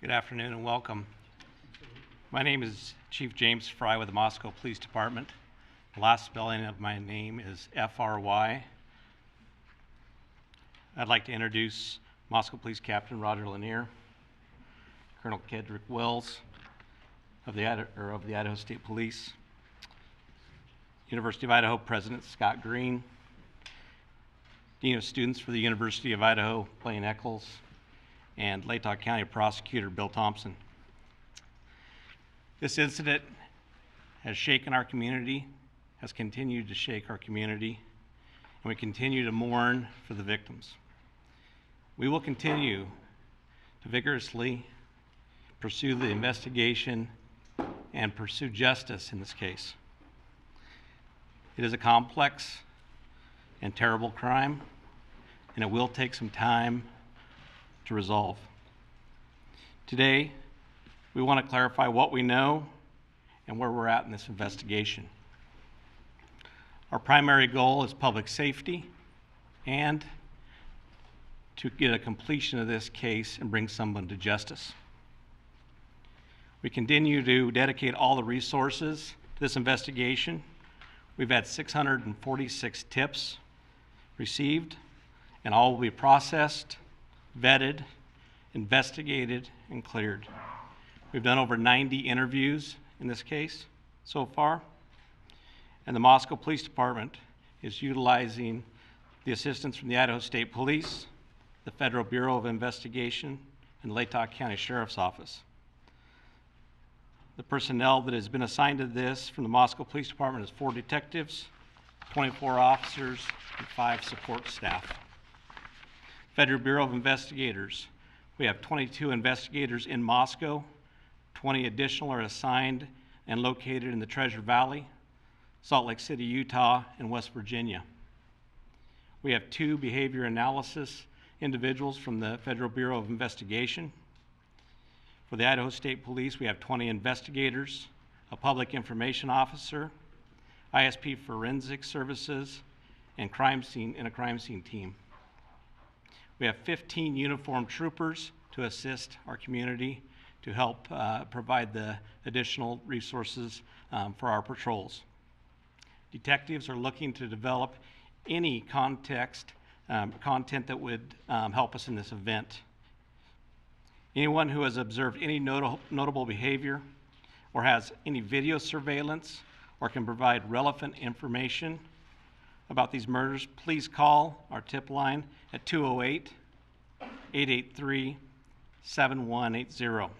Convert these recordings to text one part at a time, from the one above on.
Good afternoon and welcome. My name is Chief James Fry with the Moscow Police Department. The last spelling of my name is F-R-Y. I'd like to introduce Moscow Police Captain Roger Lanier, Colonel Kedrick Wells of the Idaho State Police, University of Idaho President Scott Green, Dean of Students for the University of Idaho, Blaine Eccles, and Latah County Prosecutor Bill Thompson. This incident has shaken our community, has continued to shake our community, and we continue to mourn for the victims. We will continue to vigorously pursue the investigation and pursue justice in this case. It is a complex and terrible crime, and it will take some time to resolve. Today, we want to clarify what we know and where we're at in this investigation. Our primary goal is public safety and to get a completion of this case and bring someone to justice. We continue to dedicate all the resources to this investigation. We've had 646 tips received, and all will be processed, vetted, investigated, and cleared. We've done over 90 interviews in this case so far, and the Moscow Police Department is utilizing the assistance from the Idaho State Police, the Federal Bureau of Investigation, and Latah County Sheriff's Office. The personnel that has been assigned to this from the Moscow Police Department is 4 detectives, 24 officers, and 5 support staff. Federal Bureau of Investigators, we have 22 investigators in Moscow, 20 additional are assigned and located in the Treasure Valley, Salt Lake City, Utah, and West Virginia. We have 2 behavior analysis individuals from the Federal Bureau of Investigation. For the Idaho State Police, we have 20 investigators, a public information officer, ISP Forensic Services, and a crime scene team. We have 15 uniformed troopers to assist our community to help provide the additional resources for our patrols. Detectives are looking to develop any content that would help us in this event. Anyone who has observed any notable behavior or has any video surveillance or can provide relevant information about these murders, please call our tip line at 208-883-7180.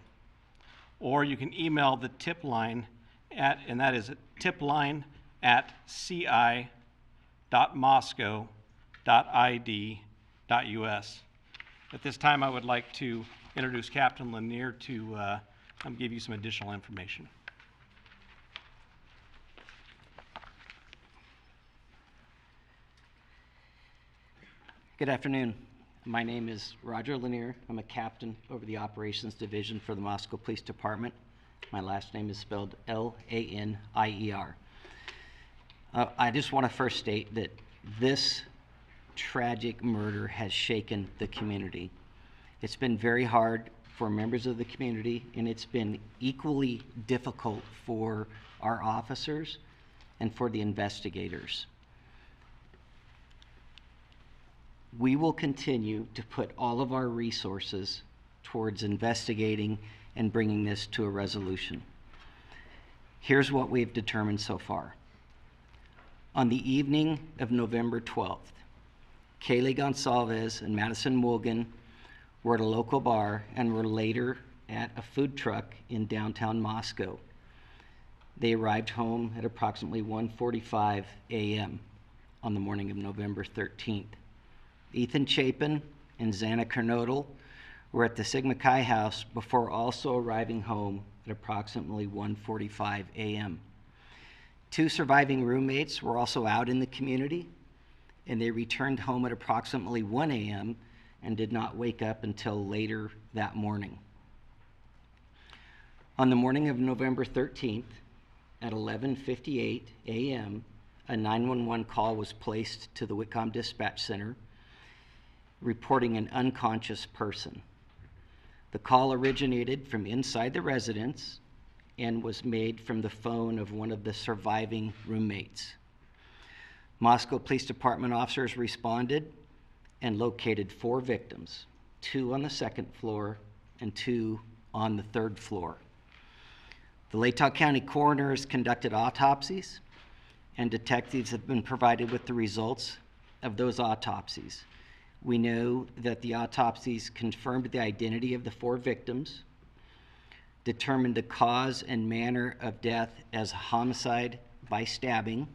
Or you can email the tip line and that is tipline@ci.moscow.id.us. At this time, I would like to introduce Captain Lanier to give you some additional information. Good afternoon. My name is Roger Lanier. I'm a captain over the Operations Division for the Moscow Police Department. My last name is spelled L-A-N-I-E-R. I just want to first state that this tragic murder has shaken the community. It's been very hard for members of the community, and it's been equally difficult for our officers and for the investigators. We will continue to put all of our resources towards investigating and bringing this to a resolution. Here's what we've determined so far. On the evening of November 12th, Kaylee Gonsalves and Madison Mulligan were at a local bar and were later at a food truck in downtown Moscow. They arrived home at approximately 1:45 a.m. on the morning of November 13th. Ethan Chapin and Xana Kernodle were at the Sigma Chi house before also arriving home at approximately 1:45 a.m. 2 surviving roommates were also out in the community, and they returned home at approximately 1 a.m. and did not wake up until later that morning. On the morning of November 13th, at 11:58 a.m., a 911 call was placed to the Whitcomb Dispatch Center reporting an unconscious person. The call originated from inside the residence and was made from the phone of one of the surviving roommates. Moscow Police Department officers responded and located 4 victims, 2 on the 2nd floor and 2 on the 3rd floor. The Latah County coroners conducted autopsies, and detectives have been provided with the results of those autopsies. We know that the autopsies confirmed the identity of the 4 victims, determined the cause and manner of death as a homicide by stabbing,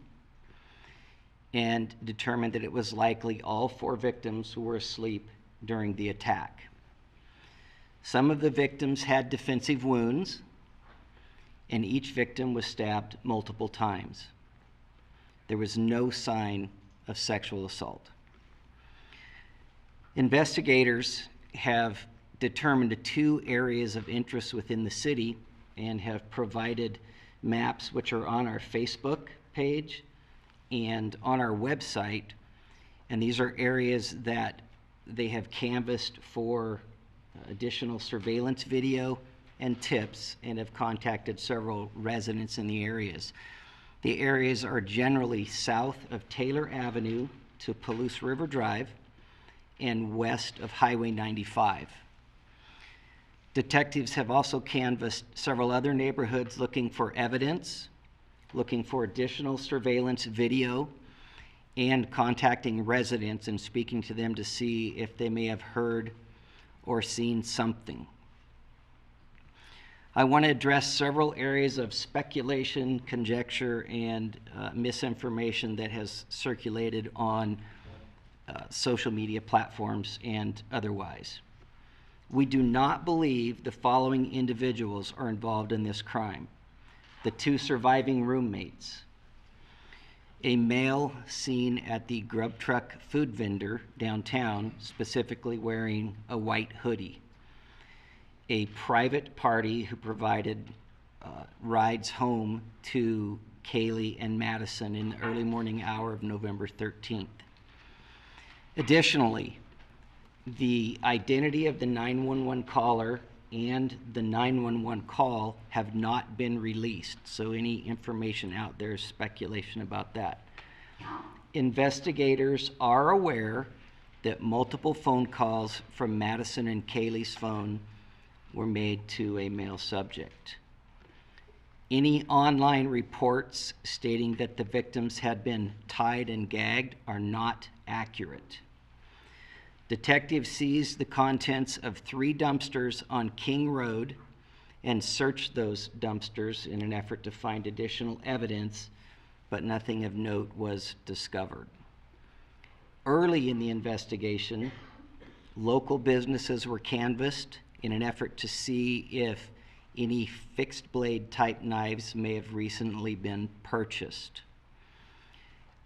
and determined that it was likely all 4 victims who were asleep during the attack. Some of the victims had defensive wounds, and each victim was stabbed multiple times. There was no sign of sexual assault. Investigators have determined 2 areas of interest within the city and have provided maps which are on our Facebook page and on our website. And these are areas that they have canvassed for additional surveillance video and tips, and have contacted several residents in the areas. The areas are generally south of Taylor Avenue to Palouse River Drive and west of Highway 95. Detectives have also canvassed several other neighborhoods looking for evidence, looking for additional surveillance video, and contacting residents and speaking to them to see if they may have heard or seen something. I want to address several areas of speculation, conjecture, and misinformation that has circulated on social media platforms and otherwise. We do not believe the following individuals are involved in this crime: the 2 surviving roommates, a male seen at the grub truck food vendor downtown, specifically wearing a white hoodie, a private party who provided rides home to Kaylee and Madison in the early morning hour of November 13th. Additionally, the identity of the 911 caller and the 911 call have not been released, so any information out there is speculation about that. Investigators are aware that multiple phone calls from Madison and Kaylee's phone were made to a male subject. Any online reports stating that the victims had been tied and gagged are not accurate. Detectives seized the contents of 3 dumpsters on King Road and searched those dumpsters in an effort to find additional evidence, but nothing of note was discovered. Early in the investigation, local businesses were canvassed in an effort to see if any fixed blade type knives may have recently been purchased.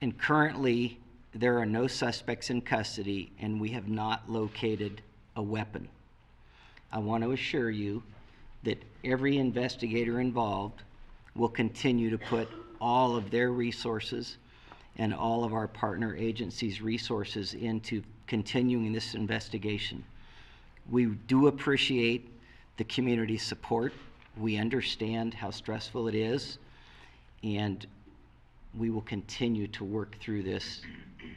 And currently, there are no suspects in custody, and we have not located a weapon. I want to assure you that every investigator involved will continue to put all of their resources and all of our partner agencies' resources into continuing this investigation. We do appreciate the community's support. We understand how stressful it is, and we will continue to work through this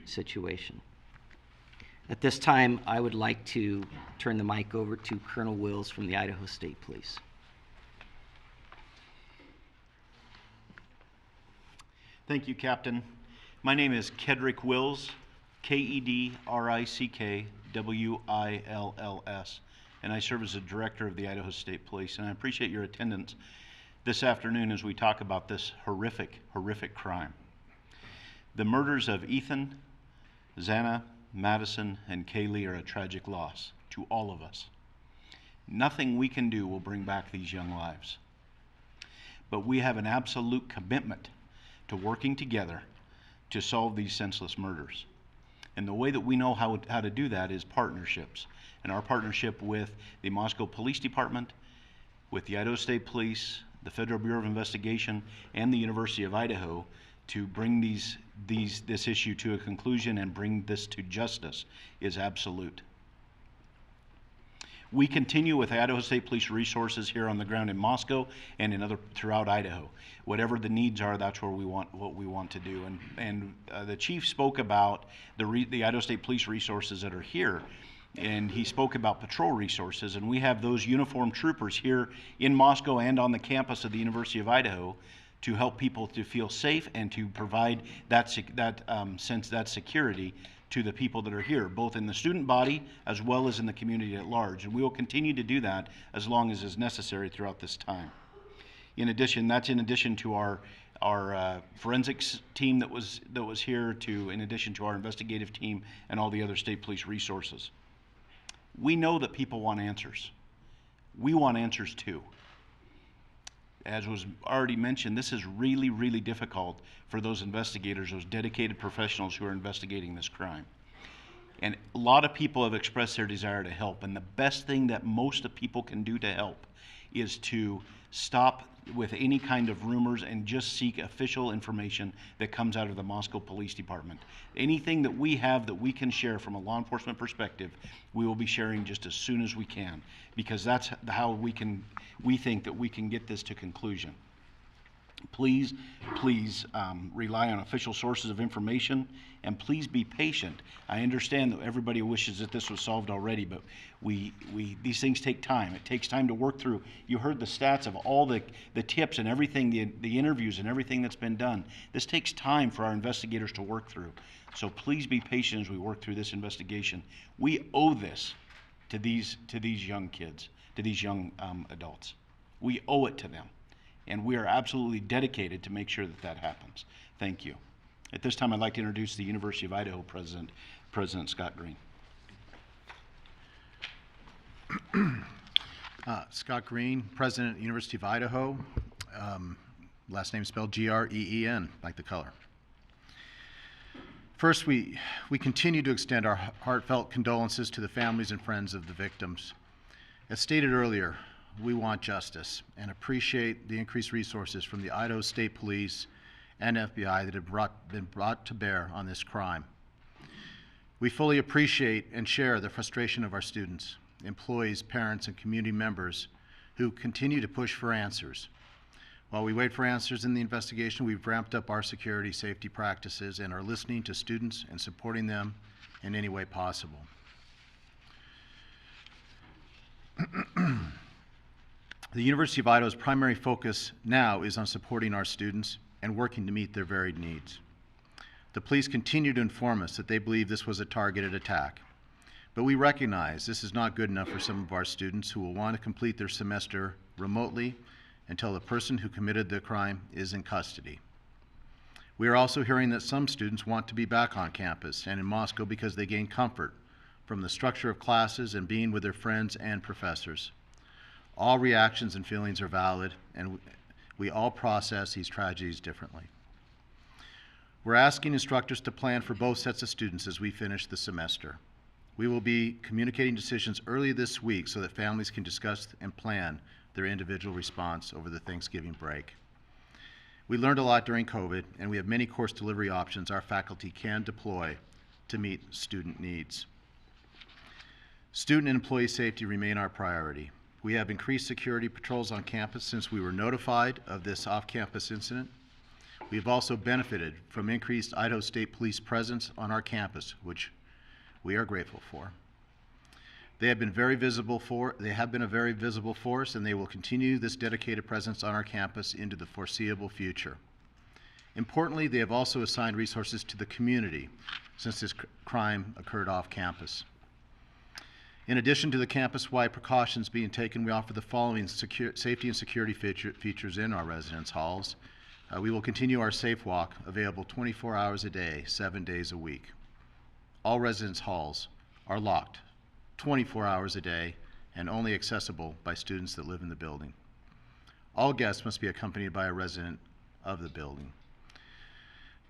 situation. At this time, I would like to turn the mic over to Colonel Wills from the Idaho State Police. Thank you, Captain. My name is Kedrick Wills, K-E-D-R-I-C-K-W-I-L-L-S, and I serve as the Director of the Idaho State Police, and I appreciate your attendance this afternoon as we talk about this horrific, horrific crime. The murders of Ethan, Xana, Madison, and Kaylee are a tragic loss to all of us. Nothing we can do will bring back these young lives. But we have an absolute commitment to working together to solve these senseless murders. And the way that we know how to do that is partnerships. And our partnership with the Moscow Police Department, with the Idaho State Police, the Federal Bureau of Investigation, and the University of Idaho to bring this issue to a conclusion and bring this to justice is absolute. We continue with Idaho State Police resources here on the ground in Moscow and throughout Idaho. Whatever the needs are, that's what we want to do. And the chief spoke about the Idaho State Police resources that are here, and he spoke about patrol resources, and we have those uniformed troopers here in Moscow and on the campus of the University of Idaho to help people to feel safe and to provide that security to the people that are here, both in the student body as well as in the community at large. And we will continue to do that as long as is necessary throughout this time. In addition, that's in addition to our forensics team that was here, in addition to our investigative team and all the other state police resources. We know that people want answers. We want answers too. As was already mentioned, this is really, really difficult for those investigators, those dedicated professionals who are investigating this crime. And a lot of people have expressed their desire to help, and the best thing that most of people can do to help is to stop with any kind of rumors and just seek official information that comes out of the Moscow Police Department. Anything that we have that we can share from a law enforcement perspective, we will be sharing just as soon as we can, because that's how we think that we can get this to conclusion. Please rely on official sources of information, and please be patient. I understand that everybody wishes that this was solved already, but these things take time. It takes time to work through. You heard the stats of all the tips and everything, the interviews and everything that's been done. This takes time for our investigators to work through. So please be patient as we work through this investigation. We owe this to these young kids, to these young adults. We owe it to them. And we are absolutely dedicated to make sure that that happens. Thank you. At this time, I'd like to introduce the University of Idaho President, President Scott Green. Scott Green, President at the University of Idaho. Last name spelled Green, like the color. First, we continue to extend our heartfelt condolences to the families and friends of the victims. As stated earlier, we want justice and appreciate the increased resources from the Idaho State Police and FBI that have been brought to bear on this crime. We fully appreciate and share the frustration of our students, employees, parents, and community members who continue to push for answers. While we wait for answers in the investigation, we've ramped up our security safety practices and are listening to students and supporting them in any way possible. The University of Idaho's primary focus now is on supporting our students and working to meet their varied needs. The police continue to inform us that they believe this was a targeted attack, but we recognize this is not good enough for some of our students who will want to complete their semester remotely until the person who committed the crime is in custody. We are also hearing that some students want to be back on campus and in Moscow because they gain comfort from the structure of classes and being with their friends and professors. All reactions and feelings are valid, and we all process these tragedies differently. We're asking instructors to plan for both sets of students as we finish the semester. We will be communicating decisions early this week so that families can discuss and plan their individual response over the Thanksgiving break. We learned a lot during COVID, and we have many course delivery options our faculty can deploy to meet student needs. Student and employee safety remain our priority. We have increased security patrols on campus since we were notified of this off-campus incident. We have also benefited from increased Idaho State Police presence on our campus, which we are grateful for. They have been a very visible force, and they will continue this dedicated presence on our campus into the foreseeable future. Importantly, they have also assigned resources to the community since this crime occurred off campus. In addition to the campus-wide precautions being taken, we offer the following safety and security features in our residence halls. We will continue our Safe Walk, available 24 hours a day, 7 days a week. All residence halls are locked 24 hours a day and only accessible by students that live in the building. All guests must be accompanied by a resident of the building.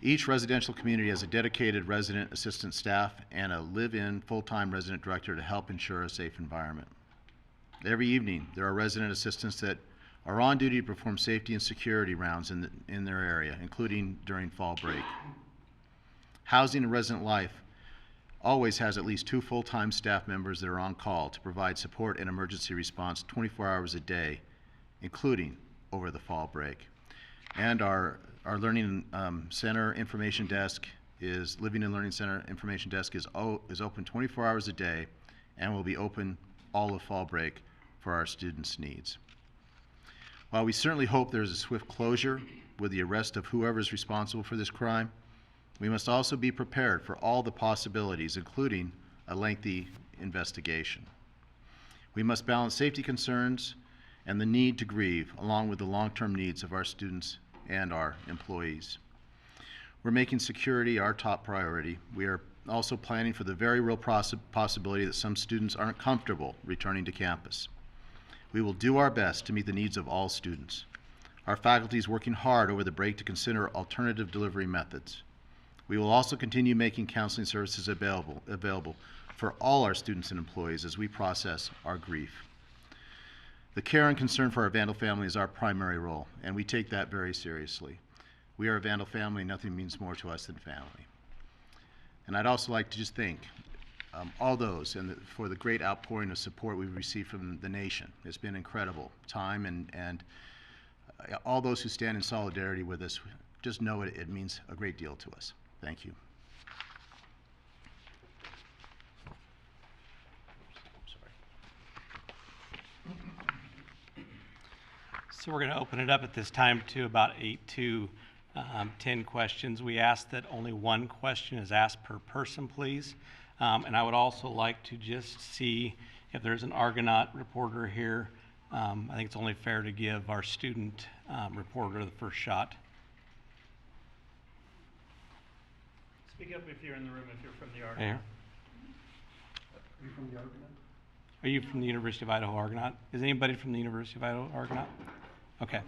Each residential community has a dedicated resident assistant staff and a live-in full-time resident director to help ensure a safe environment. Every evening, there are resident assistants that are on duty to perform safety and security rounds in their area, including during fall break. Housing and resident life always has at least 2 full-time staff members that are on call to provide support and emergency response 24 hours a day, including over the fall break. And our Learning Center Information Desk Living and Learning Center Information Desk is open 24 hours a day and will be open all of fall break for our students' needs. While we certainly hope there is a swift closure with the arrest of whoever is responsible for this crime, we must also be prepared for all the possibilities, including a lengthy investigation. We must balance safety concerns and the need to grieve, along with the long-term needs of our students and our employees. We're making security our top priority. We are also planning for the very real possibility that some students aren't comfortable returning to campus. We will do our best to meet the needs of all students. Our faculty is working hard over the break to consider alternative delivery methods. We will also continue making counseling services available for all our students and employees as we process our grief. The care and concern for our Vandal family is our primary role, and we take that very seriously. We are a Vandal family, and nothing means more to us than family. And I'd also like to just thank all those for the great outpouring of support we've received from the nation. It's been incredible time, and all those who stand in solidarity with us, just know it means a great deal to us. Thank you. So we're going to open it up at this time to about 8 to 10 questions. We ask that only one question is asked per person, please. And I would also like to just see if there's an Argonaut reporter here. I think it's only fair to give our student reporter the first shot. Speak up if you're in the room, if you're from the Argonaut. There. Are you from the Argonaut? Are you from the University of Idaho Argonaut? Is anybody from the University of Idaho Argonaut? Okay.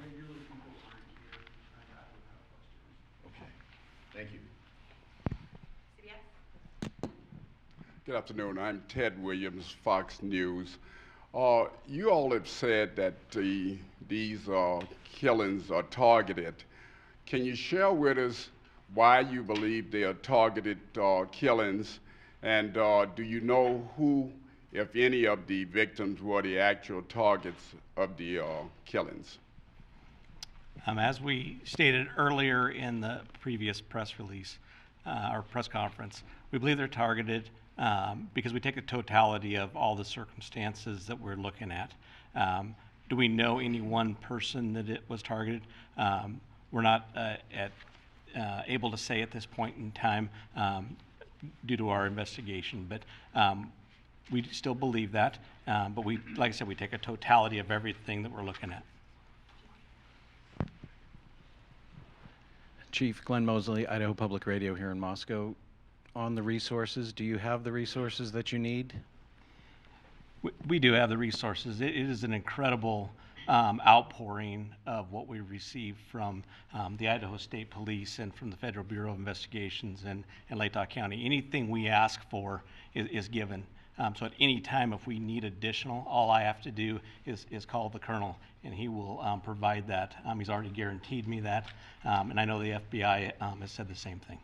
Okay. Thank you. Good afternoon. I'm Ted Williams, Fox News. You all have said that these killings are targeted. Can you share with us why you believe they are targeted killings? And do you know who, if any, of the victims were the actual targets of the killings? As we stated earlier in the previous press release, or press conference, we believe they're targeted because we take a totality of all the circumstances that we're looking at. Do we know any one person that it was targeted? We're not able to say at this point in time due to our investigation, but we still believe that. But we, like I said, we take a totality of everything that we're looking at. Chief Glenn Mosley, Idaho Public Radio here in Moscow. On the resources, do you have the resources that you need? We do have the resources. It is an incredible outpouring of what we received from the Idaho State Police and from the Federal Bureau of Investigations and Latah County. Anything we ask for is given. So at any time, if we need additional, all I have to do is call the colonel, and he will provide that. He's already guaranteed me that, and I know the FBI has said the same thing.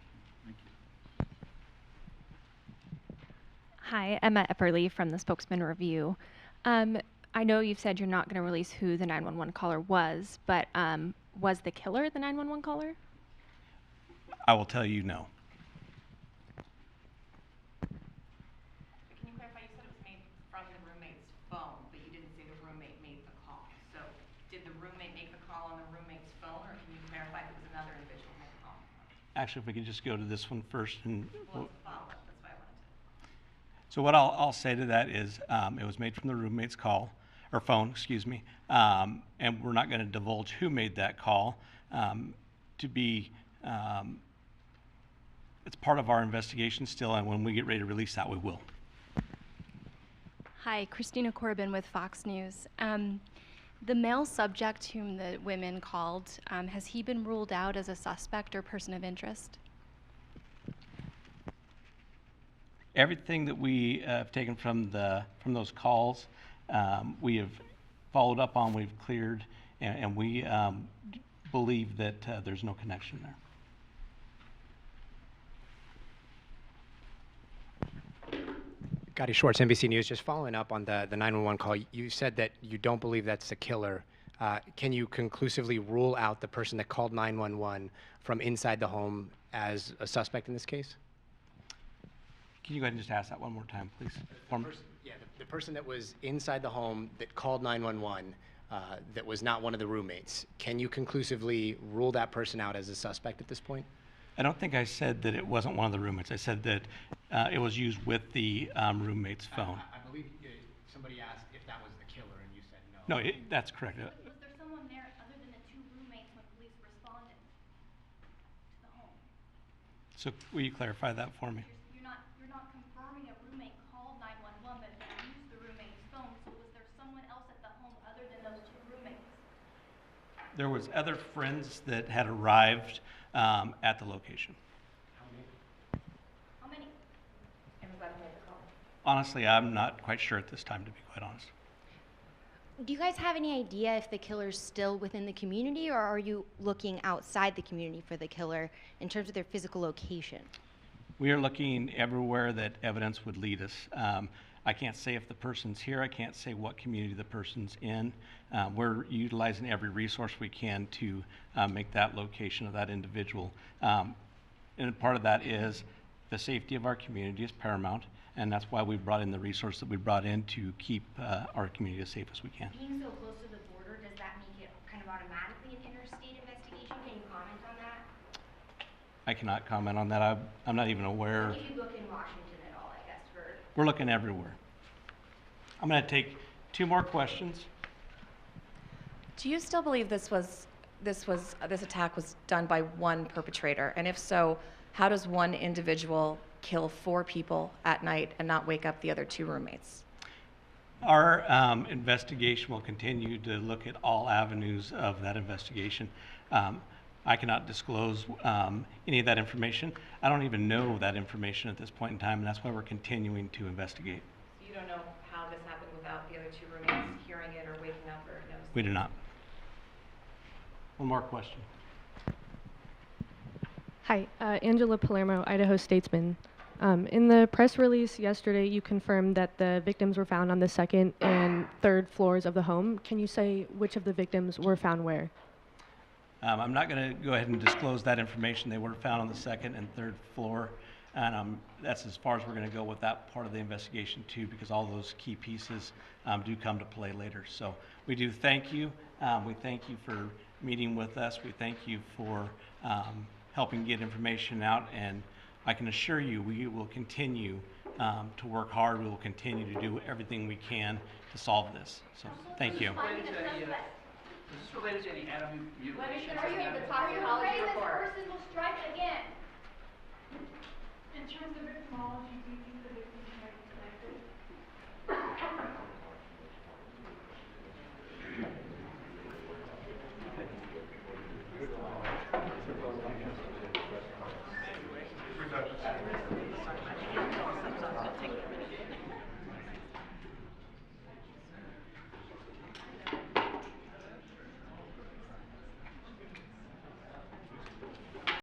Hi, Emma Epperly from the Spokesman Review. I know you've said you're not going to release who the 911 caller was, but was the killer the 911 caller? I will tell you no. Can you clarify, you said it was made from the roommate's phone, but you didn't say the roommate made the call. So did the roommate make the call on the roommate's phone, or can you clarify if it was another individual who made the call? Actually, if we could just go to this one first. And Well, it's a follow-up, that's why I wanted to. so what I'll say to that is it was made from the roommate's call, or phone, excuse me, and we're not going to divulge who made that call. It's part of our investigation still, and when we get ready to release that, we will. Hi, Christina Corbin with Fox News. The male subject whom the women called, has he been ruled out as a suspect or person of interest? Everything that we have taken from those calls, we have followed up on, we've cleared, and we believe that there's no connection there. Gotti Schwartz, NBC News. Just following up on the 911 call, you said that you don't believe that's the killer. Can you conclusively rule out the person that called 911 from inside the home as a suspect in this case? Can you go ahead and just ask that one more time, please? The person that was inside the home that called 911 that was not one of the roommates. Can you conclusively rule that person out as a suspect at this point? I don't think I said that it wasn't one of the roommates. I said that it was used with the roommate's phone. I believe somebody asked if that was the killer, and you said no. No, that's correct. Was there someone there other than the two roommates when police responded to the home? So will you clarify that for me? You're not confirming a roommate called 911, but they used the roommate's phone. So was there someone else at the home other than those two roommates? There was other friends that had arrived at the location. How many? Everybody made the call. Honestly, I'm not quite sure at this time, to be quite honest. Do you guys have any idea if the killer's still within the community, or are you looking outside the community for the killer in terms of their physical location? We are looking everywhere that evidence would lead us. I can't say if the person's here. I can't say what community the person's in. We're utilizing every resource we can to make that location of that individual. And part of that is the safety of our community is paramount, and that's why we brought in the resource that we brought in to keep our community as safe as we can. Being so close to the border, does that make it kind of automatically an interstate investigation? Can you comment on that? I cannot comment on that. I'm not even aware. If you look in Washington at all, I guess, for... We're looking everywhere. I'm going to take 2 more questions. Do you still believe this attack was done by one perpetrator? And if so, how does one individual kill 4 people at night and not wake up the other 2 roommates? Our investigation will continue to look at all avenues of that investigation. I cannot disclose any of that information. I don't even know that information at this point in time, and that's why we're continuing to investigate. So you don't know how this happened without the other 2 roommates hearing it or waking up or noticing? We do not. One more question. Hi, Angela Palermo, Idaho Statesman. In the press release yesterday, you confirmed that the victims were found on the 2nd and 3rd floors of the home. Can you say which of the victims were found where? I'm not going to go ahead and disclose that information. They were found on the 2nd and 3rd floor, and that's as far as we're going to go with that part of the investigation too, because all those key pieces do come to play later. So we do thank you. We thank you for meeting with us. We thank you for helping get information out, and I can assure you we will continue to work hard. We will continue to do everything we can to solve this. So thank you. Is this related to any atom mutilation? Are you able to talk to your colleague before? This person will strike again. In terms of victimology, do you think the victims might be connected? Reduction.